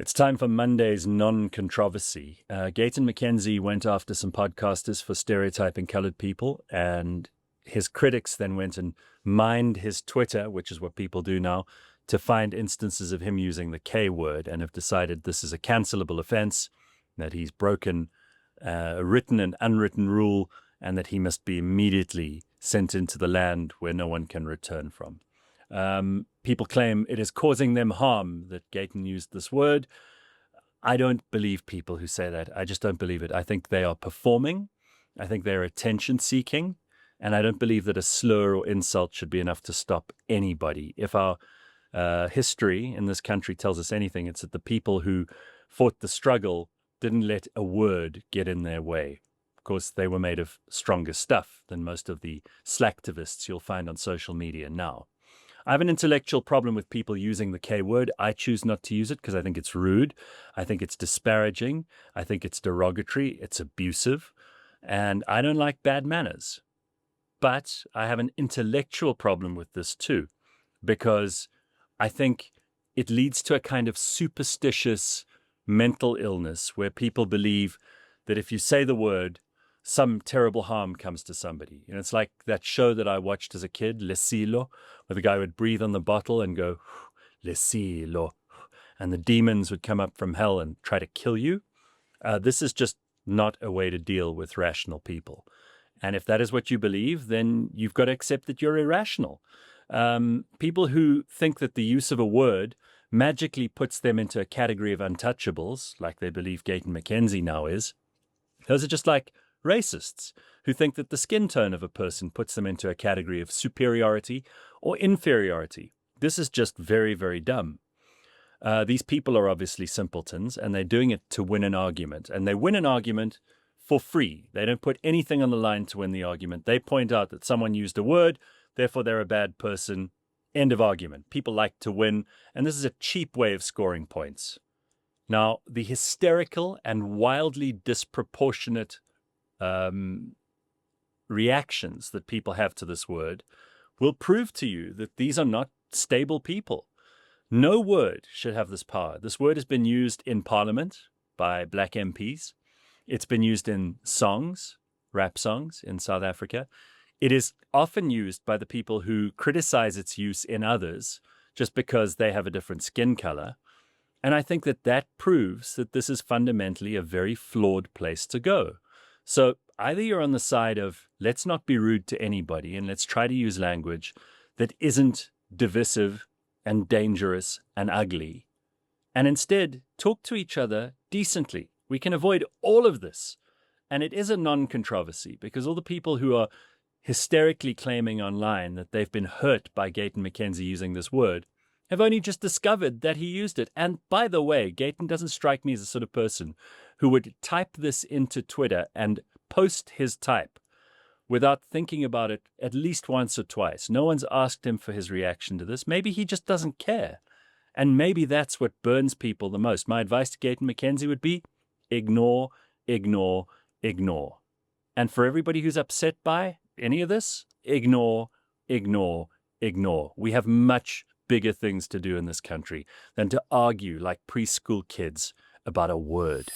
It's time for Monday's non-controversy. Gayton McKenzie went after some podcasters for stereotyping colored people, and his critics then went and mined his Twitter, which is what people do now, to find instances of him using the K word, and have decided this is a cancelable offense, that he's broken a written and unwritten rule, and that he must be immediately sent into the land where no one can return from. People claim it is causing them harm that Gayton used this word. I don't believe people who say that. I just don't believe it. I think they are performing. I think they're attention seeking. And I don't believe that a slur or insult should be enough to stop anybody. If our history in this country tells us anything, it's that the people who fought the struggle didn't let a word get in their way. Of course, they were made of stronger stuff than most of the slacktivists you'll find on social media now. I have an intellectual problem with people using the K word. I choose not to use it because I think it's rude. I think it's disparaging. I think it's derogatory. It's abusive. And I don't like bad manners. But I have an intellectual problem with this too, because I think it leads to a kind of superstitious mental illness where people believe that if you say the word, some terrible harm comes to somebody. You know, it's like that show that I watched as a kid, Le Silo, where the guy would breathe on the bottle and go, Le Silo, and the demons would come up from hell and try to kill you. This is just not a way to deal with rational people. And if that is what you believe, then you've got to accept that you're irrational. People who think that the use of a word magically puts them into a category of untouchables, like they believe Gayton McKenzie now is, those are just like racists who think that the skin tone of a person puts them into a category of superiority or inferiority. This is just very, very dumb. These people are obviously simpletons, and they're doing it to win an argument. And they win an argument for free. They don't put anything on the line to win the argument. They point out that someone used a word, therefore they're a bad person. End of argument. People like to win, and this is a cheap way of scoring points. Now, the hysterical and wildly disproportionate reactions that people have to this word will prove to you that these are not stable people. No word should have this power. This word has been used in Parliament by black MPs. It's been used in songs, rap songs in South Africa. It is often used by the people who criticize its use in others just because they have a different skin color. And I think that that proves that this is fundamentally a very flawed place to go. So either you're on the side of let's not be rude to anybody and let's try to use language that isn't divisive and dangerous and ugly, and instead talk to each other decently. We can avoid all of this. And it is a non-controversy because all the people who are hysterically claiming online that they've been hurt by Gayton McKenzie using this word have only just discovered that he used it. And by the way, Gayton doesn't strike me as the sort of person who would type this into Twitter and post his type without thinking about it at least once or twice. No one's asked him for his reaction to this. Maybe he just doesn't care. And maybe that's what burns people the most. My advice to Gayton McKenzie would be ignore, ignore, ignore. And for everybody who's upset by any of this, ignore, ignore, ignore. We have much bigger things to do in this country than to argue like preschool kids about a word.